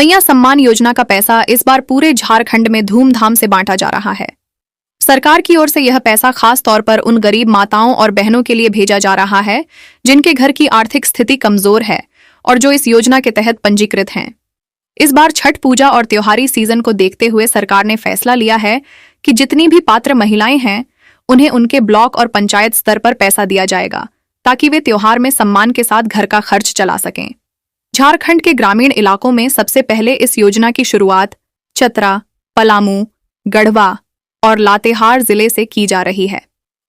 मैया सम्मान योजना का पैसा इस बार पूरे झारखंड में धूमधाम से बांटा जा रहा है। सरकार की ओर से यह पैसा खास तौर पर उन गरीब माताओं और बहनों के लिए भेजा जा रहा है जिनके घर की आर्थिक स्थिति कमजोर है और जो इस योजना के तहत पंजीकृत हैं। इस बार छठ पूजा और त्योहारी सीजन को देखते हुए सरकार ने फैसला लिया है कि जितनी भी पात्र महिलाएं हैं उन्हें उनके ब्लॉक और पंचायत स्तर पर पैसा दिया जाएगा ताकि वे त्योहार में सम्मान के साथ घर का खर्च चला सकें। झारखंड के ग्रामीण इलाकों में सबसे पहले इस योजना की शुरुआत चतरा, पलामू, गढ़वा और लातेहार जिले से की जा रही है।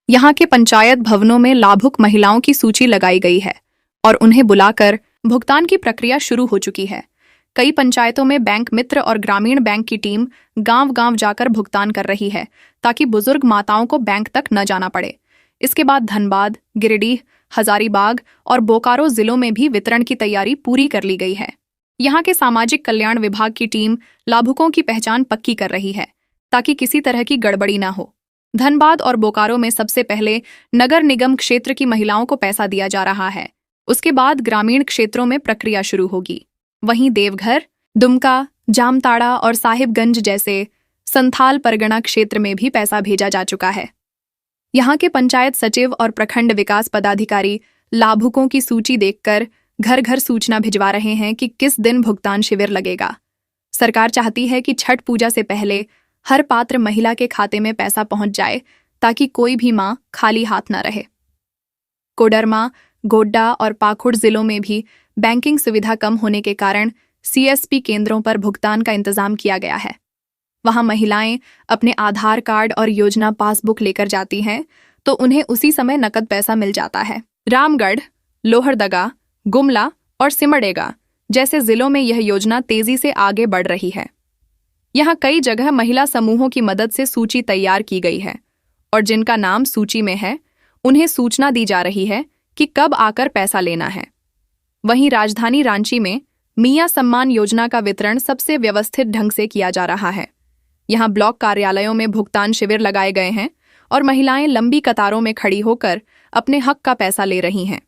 यहाँ के पंचायत भवनों में लाभुक महिलाओं की सूची लगाई गई है और उन्हें बुलाकर भुगतान की प्रक्रिया शुरू हो चुकी है। कई पंचायतों में बैंक मित्र और ग्रामीण बैंक की टीम गांव-गांव जाकर भुगतान कर रही है ताकि बुजुर्ग माताओं को बैंक तक न जाना पड़े। इसके बाद धनबाद, गिरिडीह, हजारीबाग और बोकारो जिलों में भी वितरण की तैयारी पूरी कर ली गई है। यहाँ के सामाजिक कल्याण विभाग की टीम लाभुकों की पहचान पक्की कर रही है ताकि किसी तरह की गड़बड़ी न हो। धनबाद और बोकारो में सबसे पहले नगर निगम क्षेत्र की महिलाओं को पैसा दिया जा रहा है। उसके बाद ग्रामीण क्षेत्रों में प्रक्रिया शुरू होगी। वहीं देवघर, दुमका, जामताड़ा और साहिबगंज जैसे संथाल परगना क्षेत्र में भी पैसा भेजा जा चुका है। यहाँ के पंचायत सचिव और प्रखंड विकास पदाधिकारी लाभुकों की सूची देखकर घर घर सूचना भिजवा रहे हैं कि किस दिन भुगतान शिविर लगेगा। सरकार चाहती है कि छठ पूजा से पहले हर पात्र महिला के खाते में पैसा पहुंच जाए ताकि कोई भी मां खाली हाथ न रहे। कोडरमा, गोड्डा और पाकुड़ जिलों में भी बैंकिंग सुविधा कम होने के कारण सीएसपी केंद्रों पर भुगतान का इंतजाम किया गया है। वहां महिलाएं अपने आधार कार्ड और योजना पासबुक लेकर जाती हैं तो उन्हें उसी समय नकद पैसा मिल जाता है। रामगढ़, लोहरदगा, गुमला और सिमडेगा जैसे जिलों में यह योजना तेजी से आगे बढ़ रही है। यहाँ कई जगह महिला समूहों की मदद से सूची तैयार की गई है और जिनका नाम सूची में है उन्हें सूचना दी जा रही है कि कब आकर पैसा लेना है। वहीं राजधानी रांची में मियां सम्मान योजना का वितरण सबसे व्यवस्थित ढंग से किया जा रहा है। यहाँ ब्लॉक कार्यालयों में भुगतान शिविर लगाए गए हैं और महिलाएं लंबी कतारों में खड़ी होकर अपने हक का पैसा ले रही हैं।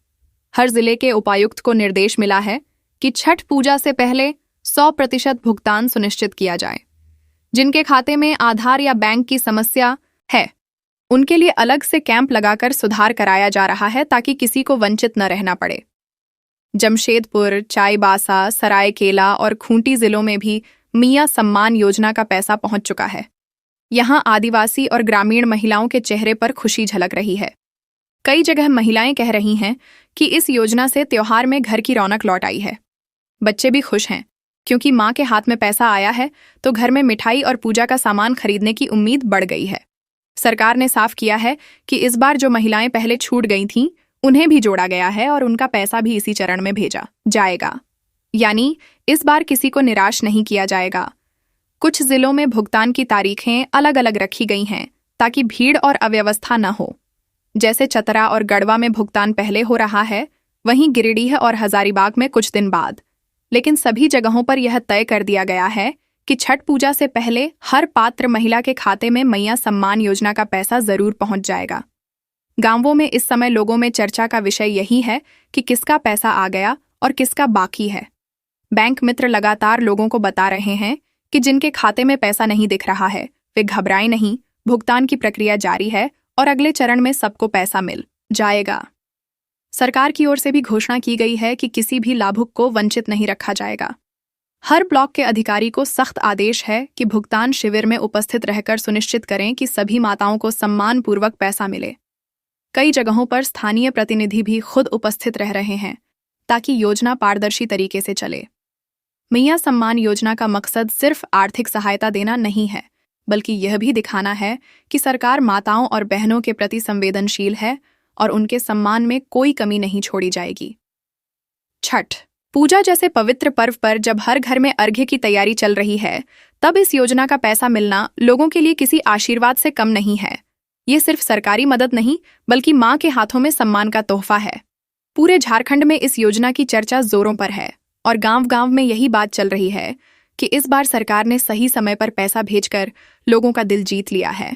हर जिले के उपायुक्त को निर्देश मिला है कि छठ पूजा से पहले 100% भुगतान सुनिश्चित किया जाए। जिनके खाते में आधार या बैंक की समस्या है उनके लिए अलग से कैंप लगाकर सुधार कराया जा रहा है ताकि किसी को वंचित न रहना पड़े। जमशेदपुर, चाईबासा, सरायकेला और खूंटी जिलों में भी मियां सम्मान योजना का पैसा पहुंच चुका है। यहां आदिवासी और ग्रामीण महिलाओं के चेहरे पर खुशी झलक रही है। कई जगह महिलाएं कह रही हैं कि इस योजना से त्योहार में घर की रौनक लौट आई है। बच्चे भी खुश हैं क्योंकि मां के हाथ में पैसा आया है तो घर में मिठाई और पूजा का सामान खरीदने की उम्मीद बढ़ गई है। सरकार ने साफ किया है कि इस बार जो महिलाएं पहले छूट गई थीं उन्हें भी जोड़ा गया है और उनका पैसा भी इसी चरण में भेजा जाएगा। यानी इस बार किसी को निराश नहीं किया जाएगा। कुछ जिलों में भुगतान की तारीखें अलग अलग रखी गई हैं ताकि भीड़ और अव्यवस्था न हो। जैसे चतरा और गढ़वा में भुगतान पहले हो रहा है, वहीं गिरिडीह और हजारीबाग में कुछ दिन बाद। लेकिन सभी जगहों पर यह तय कर दिया गया है कि छठ पूजा से पहले हर पात्र महिला के खाते में मैया सम्मान योजना का पैसा जरूर पहुंच जाएगा। गांवों में इस समय लोगों में चर्चा का विषय यही है कि किसका पैसा आ गया और किसका बाकी है। बैंक मित्र लगातार लोगों को बता रहे हैं कि जिनके खाते में पैसा नहीं दिख रहा है वे घबराएं नहीं, भुगतान की प्रक्रिया जारी है और अगले चरण में सबको पैसा मिल जाएगा। सरकार की ओर से भी घोषणा की गई है कि किसी भी लाभुक को वंचित नहीं रखा जाएगा। हर ब्लॉक के अधिकारी को सख्त आदेश है कि भुगतान शिविर में उपस्थित रहकर सुनिश्चित करें कि सभी माताओं को सम्मानपूर्वक पैसा मिले। कई जगहों पर स्थानीय प्रतिनिधि भी खुद उपस्थित रह रहे हैं ताकि योजना पारदर्शी तरीके से चले। मियां सम्मान योजना का मकसद सिर्फ आर्थिक सहायता देना नहीं है, बल्कि यह भी दिखाना है कि सरकार माताओं और बहनों के प्रति संवेदनशील है और उनके सम्मान में कोई कमी नहीं छोड़ी जाएगी। छठ पूजा जैसे पवित्र पर्व पर जब हर घर में अर्घ्य की तैयारी चल रही है, तब इस योजना का पैसा मिलना लोगों के लिए किसी आशीर्वाद से कम नहीं है। ये सिर्फ सरकारी मदद नहीं, बल्कि मां के हाथों में सम्मान का तोहफा है। पूरे झारखंड में इस योजना की चर्चा जोरों पर है और गांव-गांव में यही बात चल रही है कि इस बार सरकार ने सही समय पर पैसा भेजकर लोगों का दिल जीत लिया है।